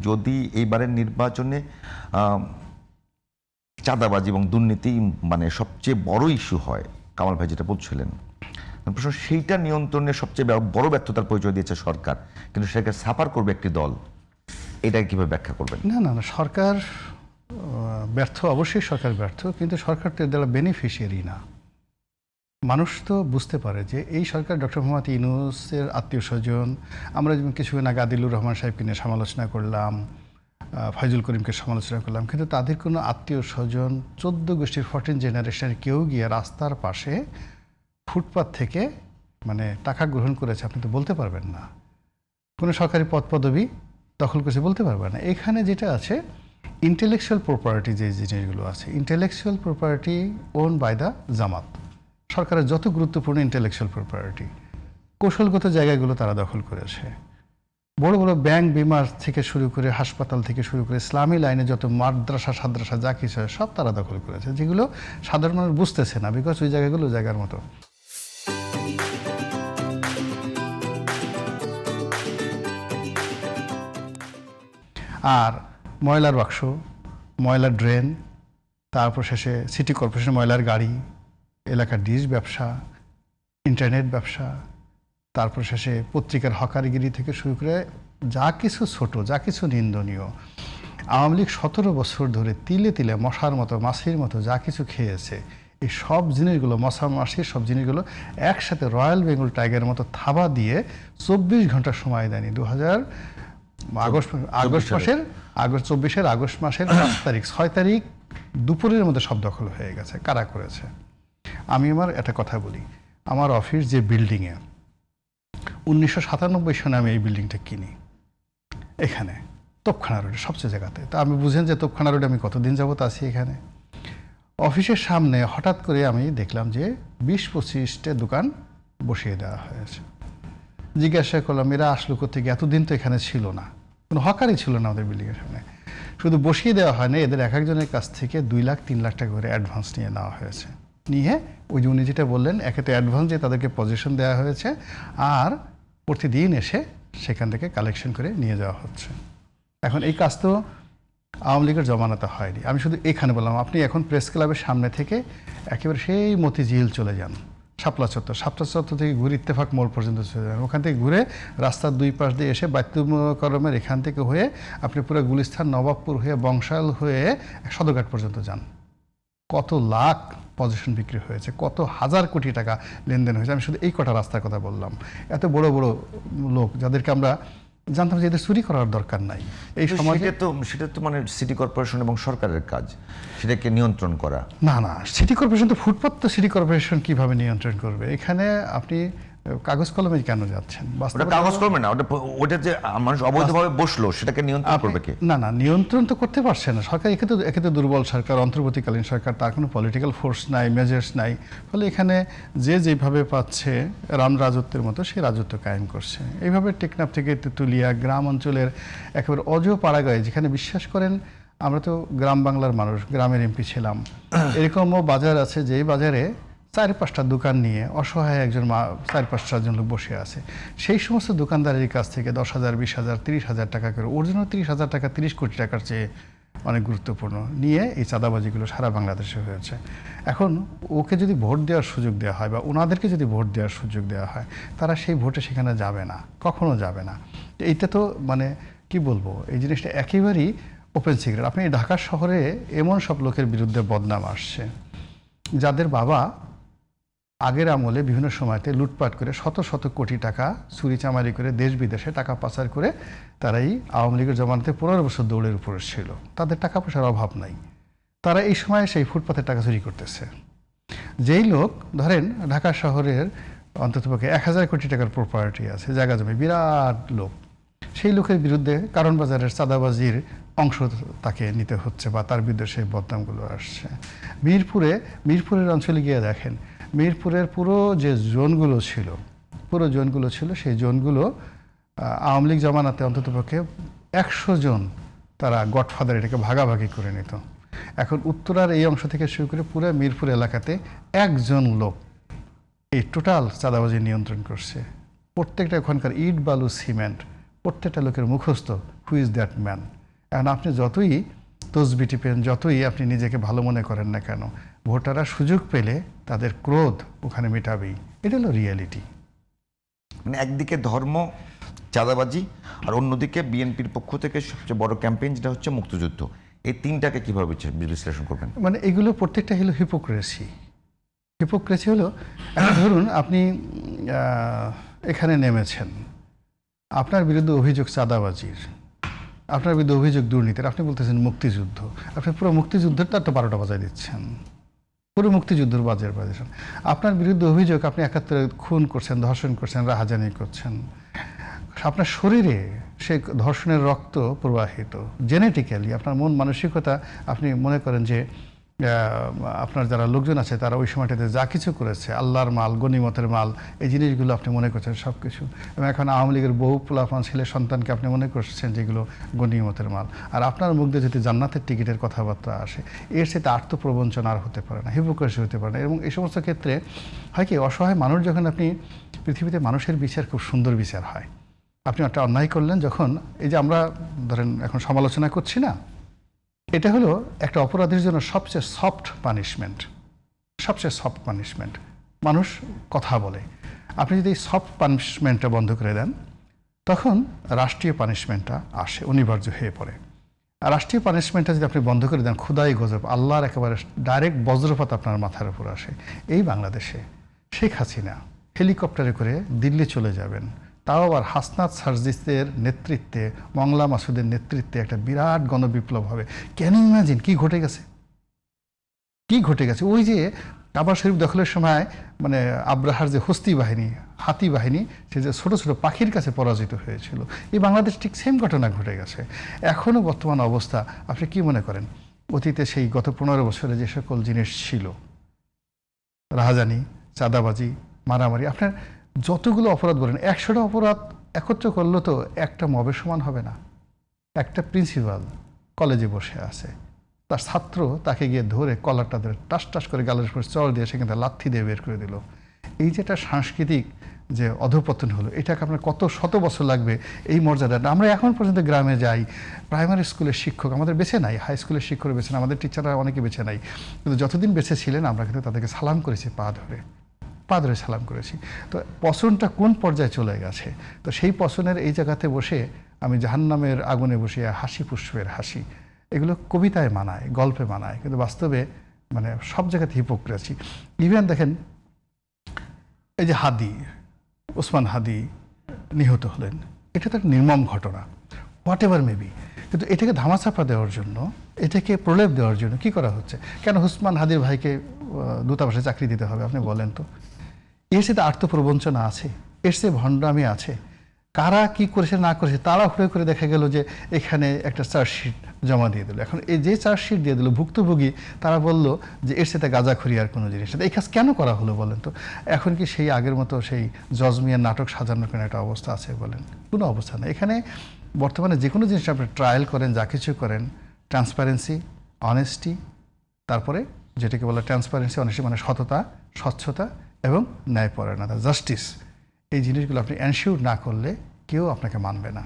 যদি এইবারের নির্বাচনে চাঁদাবাজি এবং দুর্নীতি মানে সবচেয়ে বড় ইস্যু হয়, কামাল ভাই যেটা বলছিলেন, প্রশ্ন সেইটা নিয়ন্ত্রণের সবচেয়ে বড় ব্যর্থতার পরিচয় দিয়েছে সরকার, কিন্তু সেটাকে সাফার করবে একটি দল, এটাকে কিভাবে ব্যাখ্যা করবেন? না না না, সরকার ব্যর্থ, অবশ্যই সরকার ব্যর্থ, কিন্তু সরকার তো এর দ্বারা বেনিফিশিয়ারি না। মানুষ তো বুঝতে পারে যে এই সরকার ডক্টর মোহাম্মদ ইউনূসের আত্মীয় স্বজন, আমরা যেমন কিছুদিন আগে আদিলুর রহমান সাহেবকে নিয়ে সমালোচনা করলাম, ফয়জুল করিমকে সমালোচনা করলাম, কিন্তু তাদের কোনো আত্মীয় স্বজন 14 গোষ্ঠীর 14 জেনারেশনের কেউ গিয়ে রাস্তার পাশে ফুটপাত থেকে মানে টাকা গ্রহণ করেছে আপনি তো বলতে পারবেন না। কোনো সরকারি পদ পদবি দখল করেছে বলতে পারবেন না। এখানে যেটা আছে ইন্টেলেকচুয়াল প্রপার্টি, যে জিনিসগুলো আছে intellectual property own by the Jamaat, সরকারের যত গুরুত্বপূর্ণ ইন্টেলেকচুয়াল প্রপার্টি কৌশলগত জায়গাগুলো তারা দখল করেছে। বড় বড় ব্যাংক, বিমার থেকে শুরু করে হাসপাতাল থেকে শুরু করে ইসলামী লাইনে যত মাদ্রাসা সাদ্রাসা যা কিছু হয় সব তারা দখল করেছে, যেগুলো সাধারণ মানুষ বুঝতেছে না, বিকজ ওই জায়গাগুলো জায়গার মতো। আর ময়লার বাক্স, ময়লার ড্রেন, তারপর শেষে সিটি কর্পোরেশনের ময়লার গাড়ি, এলাকার ডিশ ব্যবসা, ইন্টারনেট ব্যবসা, তারপর শেষে পত্রিকার হকারিগিরি থেকে শুরু করে যা কিছু ছোট, যা কিছু নিন্দনীয়, আওয়ামী লীগ 17 বছর ধরে তিলে তিলে মশার মতো মাছির মতো যা কিছু খেয়েছে, এই সব জিনিসগুলো, মশা মাছির সব জিনিসগুলো একসাথে রয়্যাল বেঙ্গল টাইগারের মতো থাবা দিয়ে 24 ঘন্টা সময় দেয়নি। আগস্ট মাসের 5 তারিখ 6 তারিখ দুপুরের মধ্যে সব দখল হয়ে গেছে। কারা করেছে? আমি আমার একটা কথা বলি, আমার অফিস যে বিল্ডিংয়ে 1997 সনে আমি এই বিল্ডিংটা কিনি, এখানে তোপখানা রোডে সবচেয়ে জায়গাতে। তা আমি বুঝেন যে তোপখানা রোডে আমি কতদিন যাবত আছি এখানে। অফিসের সামনে হঠাৎ করে আমি দেখলাম যে 20-25টা দোকান বসিয়ে দেওয়া হয়েছে। জিজ্ঞাসা করলাম এরা আসলো কোথেকে, এতদিন তো এখানে ছিল না, কোনো হকারই ছিল না আমাদের বিল্ডিংয়ের সামনে। শুধু বসিয়ে দেওয়া হয় না, এদের এক একজনের কাছ থেকে 2 লাখ 3 লাখ টাকা করে অ্যাডভান্স নিয়ে নেওয়া হয়েছে। নিয়ে ওই যে উনি যেটা বললেন, একে তো অ্যাডভান্স দিয়ে তাদেরকে পজিশন দেওয়া হয়েছে, আর প্রতিদিন এসে সেখান থেকে কালেকশন করে নিয়ে যাওয়া হচ্ছে। এখন এই কাজ তো আওয়ামী লীগের জমানাতে হয়নি। আমি শুধু এখানে বললাম, আপনি এখন প্রেস ক্লাবের সামনে থেকে একেবারে সেই মতিঝিল চলে যান, শাপলা চত্বর থেকে ঘুরে ইত্তেফাক মোড় পর্যন্ত চলে যান, ওখান থেকে ঘুরে রাস্তার 2 পাশ দিয়ে এসে বাইতুল মোকাররমের এখান থেকে হয়ে আপনি পুরো গুলিস্তান, নবাবপুর হয়ে বংশাল হয়ে সদরঘাট পর্যন্ত যান। কত লাখ পজিশন বিক্রি হয়েছে, কত হাজার কোটি টাকা লেনদেন হয়েছে। আমি শুধু এই কটা রাস্তার কথা বললাম। এত বড় বড় লোক যাদেরকে আমরা জানতাম যে এদের চুরি করার দরকার নাই এই সমাজে, সেটা তো মানে সিটি কর্পোরেশন এবং সরকারের কাজ সেটাকে নিয়ন্ত্রণ করা। না না, সিটি কর্পোরেশন তো ফুটপাত তো সিটি কর্পোরেশন কিভাবে নিয়ন্ত্রণ করবে? এখানে আপনি কাগজ কলমে কেন যাচ্ছেন? কাগজ কলমে না, ওটা যে মানুষ অবৈধভাবে বসলো সেটাকে নিয়ন্ত্রণ করবে কে? না না, নিয়ন্ত্রণ তো করতে পারছে না সরকার। একে তো দুর্বল সরকার, অন্তর্বর্তীকালীন সরকার, তার কোনো পলিটিক্যাল ফোর্স নাই, মেজার্স নাই। ফলে এখানে যে যেভাবে পাচ্ছে রাম রাজত্বের মতো সে রাজত্ব কায়েম করছে। এইভাবে টেকনাফ থেকে তেঁতুলিয়া গ্রাম অঞ্চলের একেবারে পাড়াগাঁয়ে, যেখানে বিশ্বাস করেন আমরা তো গ্রাম বাংলার মানুষ, গ্রামের এমপি ছিলাম, এরকমও বাজার আছে যেই বাজারে 4-5টা দোকান নিয়ে অসহায় একজন 4-5জন লোক বসে আছে। সেই সমস্ত দোকানদারের কাছ থেকে 10,000, 20,000, 30,000 টাকা করে, ওর জন্য 30,000 টাকা 30 কোটি টাকার চেয়ে অনেক গুরুত্বপূর্ণ নিয়ে এই চাঁদাবাজিগুলো সারা বাংলাদেশে হয়েছে। এখন ওকে যদি ভোট দেওয়ার সুযোগ দেওয়া হয় বা ওনাদেরকে যদি ভোট দেওয়ার সুযোগ দেওয়া হয়, তারা সেই ভোটে সেখানে যাবে না, কখনো যাবে না। এইটা তো মানে কি বলবো, এই জিনিসটা একেবারেই ওপেন সিক্রেট। আপনি ঢাকা শহরে এমন সব লোকের বিরুদ্ধে বদনাম আসছে যাদের বাবা আগের আমলে বিভিন্ন সময়তে লুটপাট করে শত শত কোটি টাকা চুরি চামারি করে দেশ বিদেশে টাকা পাচার করে তারাই আওয়ামী লীগের জমানাতে 15 বছর দৌড়ের উপরে ছিল, তাদের টাকা পয়সার অভাব নাই, তারা এই সময় সেই ফুটপাতের টাকা চুরি করতেছে। যেই লোক ধরেন ঢাকা শহরের অন্ততপক্ষে 1000 কোটি টাকার প্রপার্টি আছে, জায়গা জমি, বিরাট লোক, সেই লোকের বিরুদ্ধে কারণ বাজারের চাঁদাবাজির অংশ তাকে নিতে হচ্ছে বা তার বিরুদ্ধে সেই বদনামগুলো আসছে। মিরপুরের অঞ্চলে গিয়ে দেখেন, মিরপুরের পুরো জোনগুলো ছিল সেই জোনগুলো আওয়ামী লীগ জমানাতে অন্ততপক্ষে 100 জন তারা গডফাদার এটাকে ভাগাভাগি করে নিত। এখন উত্তরার এই অংশ থেকে শুরু করে পুরো মিরপুর এলাকাতে একজন লোক এই টোটাল চাঁদাবাজি নিয়ন্ত্রণ করছে। প্রত্যেকটা ওখানকার ইট বালু সিমেন্ট প্রত্যেকটা লোকের মুখস্থ হু ইজ দ্যাট ম্যান। এখন আপনি যতই তসবি টিপেন, যতই আপনি নিজেকে ভালো মনে করেন না কেন, ভোটাররা সুযোগ পেলে তাদের ক্রোধ ওখানে মেটাবেই। এটা হলো রিয়েলিটি। মানে একদিকে ধর্ম, চাঁদাবাজি, আর অন্যদিকে বিএনপির পক্ষ থেকে সবচেয়ে বড় ক্যাম্পেইন যেটা হচ্ছে মুক্তিযুদ্ধ, এই তিনটাকে কিভাবে বিশ্লেষণ করবেন? মানে এগুলো প্রত্যেকটা হলো হিপোক্রেসি। হিপোক্রেসি হলো, এখন ধরুন আপনি এখানে নেমেছেন, আপনার বিরুদ্ধে অভিযোগ চাঁদাবাজির, আপনার বিরুদ্ধে অভিযোগ দুর্নীতির, আপনি বলতেছেন মুক্তিযুদ্ধ। আপনি পুরো মুক্তিযুদ্ধের তো একটা 12টা বাজায় দিচ্ছেন, পুরো মুক্তিযুদ্ধের বাজার বাজাচ্ছেন। আপনার বিরুদ্ধে অভিযোগ আপনি 71 খুন করছেন, ধর্ষণ করছেন, রাহাজানি করছেন। আপনার শরীরে সেই ধর্ষণের রক্ত প্রবাহিত, জেনেটিক্যালি আপনার মন মানসিকতা, আপনি মনে করেন যে আপনার যারা লোকজন আছে তারা ওই সময়টাতে যা কিছু করেছে আল্লাহর মাল, গনিমতের মাল, এই জিনিসগুলো আপনি মনে করছেন সব কিছু। এবং এখন আওয়ামী লীগের বহু পোলাপান ছেলে সন্তানকে আপনি মনে করছেন যেগুলো গনিমতের মাল। আর আপনার মুখ দিয়ে যদি জান্নাতের টিকিটের কথাবার্তা আসে, এর সাথে আত্মপ্রবঞ্চনা আর হতে পারে না, হিপোক্রেসি হতে পারে না। এবং এই সমস্ত ক্ষেত্রে হয় কি, অসহায় মানুষ যখন আপনি, পৃথিবীতে মানুষের বিচার খুব সুন্দর বিচার হয়। আপনি একটা অন্যায় করলেন যখন, এই যে আমরা ধরেন এখন সমালোচনা করছি না, এটা হলো একটা অপরাধীর জন্য সবচেয়ে সফট পানিশমেন্ট, সবচেয়ে সফট পানিশমেন্ট। মানুষ কথা বলে, আপনি যদি এই সফট পানিশমেন্টটা বন্ধ করে দেন, তখন রাষ্ট্রীয় পানিশমেন্টটা আসে, অনিবার্য হয়ে পড়ে। আর রাষ্ট্রীয় পানিশমেন্টটা যদি আপনি বন্ধ করে দেন, খুদাই গজব, আল্লাহর একেবারে ডাইরেক্ট বজ্রপাত আপনার মাথার উপর আসে। এই বাংলাদেশে শেখ হাসিনা হেলিকপ্টারে করে দিল্লি চলে যাবেন, তাও আবার হাসনাত সার্জিসের নেতৃত্বে, মংলা মাসুদের নেতৃত্বে একটা বিরাট গণবিপ্লব হবে। ক্যান ইউ ইমাজিন কি ঘটে গেছে, কি ঘটে গেছে? ওই যে কাবা শরীফ দখলের সময় মানে আব্রাহার যে হস্তি বাহিনী, হাতি বাহিনী, সে যে ছোটো ছোটো পাখির কাছে পরাজিত হয়েছিল, এই বাংলাদেশ ঠিক সেম ঘটনা ঘটে গেছে। এখনও বর্তমান অবস্থা আপনি কি মনে করেন? অতীতে সেই গত 15 বছরে যে সকল জিনিস ছিল, রাহাজানি, চাঁদাবাজি, মারামারি, আপনার যতগুলো অপরাধ বলেন, 100টা অপরাধ একত্র করলে তো একটা মবের সমান হবে না। একটা প্রিন্সিপাল কলেজে বসে আছে, তার ছাত্র তাকে গিয়ে ধরে কলারটা ধরে টাস টাস করে গালের উপর চড় দিয়ে সেখান থেকে লাথি দিয়ে বের করে দিল। এই যে একটা সাংস্কৃতিক যে অধঃপতন হলো, এটাকে আপনার কত শত বছর লাগবে এই মর্যাদাটা। আমরা এখন পর্যন্ত গ্রামে যাই, প্রাইমারি স্কুলের শিক্ষক আমাদের বেছে নাই, হাই স্কুলের শিক্ষক বেছে না, আমাদের টিচাররা অনেকে বেছে নাই, কিন্তু যতদিন বেঁচে ছিলেন আমরা কিন্তু তাদেরকে সালাম করেছি, পা ধরে সালাম করেছি। তো পছনটা কোন পর্যায়ে চলে গেছে? তো সেই পছনের এই জায়গাতে বসে আমি জাহান্নামের আগুনে বসে হাসি পুষ্পের হাসি, এগুলো কবিতায় মানায়, গল্পে মানায়, কিন্তু বাস্তবে মানে সব জায়গাতে হিপোক্রেসি। ইভেন দেখেন এই যে হাদি, ওসমান হাদি নিহত হলেন, এটা তো একটা নির্মম ঘটনা, হোয়াট এভার মেবি, কিন্তু এটাকে ধামাচাপা দেওয়ার জন্য, এটাকে প্রলেপ দেওয়ার জন্য কি করা হচ্ছে? কেন ওসমান হাদির ভাইকে দূতাবাসে চাকরি দিতে হবে আপনি বলেন তো? এর সাথে আত্মপ্রবঞ্চনা আছে, এর সাথে ভণ্ডামি আছে। কারা কি করেছে না করেছে তারা হুড়ে করে দেখা গেল যে এখানে একটা চার্জশিট জমা দিয়ে দিল। এখন এই যে চার্জশিট দিয়ে দিল, ভুক্তভোগী তারা বলল যে এর সাথে গাঁজাখড়ি আর কোনো জিনিস না। এই কাজ কেন করা হলো বলেন তো? এখন কি সেই আগের মতো সেই জজমিয়ার নাটক সাজানোর কোনো একটা অবস্থা আছে বলেন? কোনো অবস্থা নেই। এখানে বর্তমানে যে কোনো জিনিস আপনি ট্রায়াল করেন, যা কিছু করেন, ট্রান্সপারেন্সি, অনেস্টি, তারপরে যেটাকে বলে ট্রান্সপারেন্সি, অনেস্টি মানে সততা, স্বচ্ছতা এবং ন্যায়পরায়ণতা, জাস্টিস, এই জিনিসগুলো আপনি এনশিওর না করলে কেউ আপনাকে মানবে না।